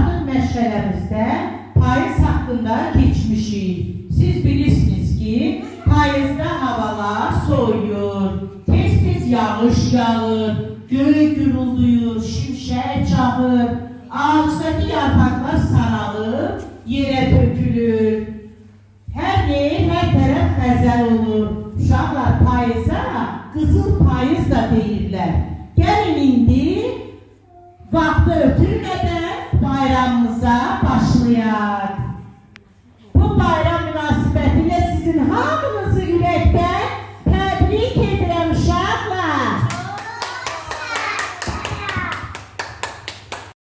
artıq məşğələmizdə payız haqqında keçmişik. Siz bilirsiniz ki, payızda havalar soğuyur, tez-tez yağış yağır, göy gurulduyur, şimşək çağır, ağacdakı yarpaqlar saralır, yerə tökülür. Hər yer, hər tərəf xəzəl olur. Uşaqlar payıza qızıl payız da deyirlər. Gəlin indi vaxtı ötürmədən bayramımıza başlayaq.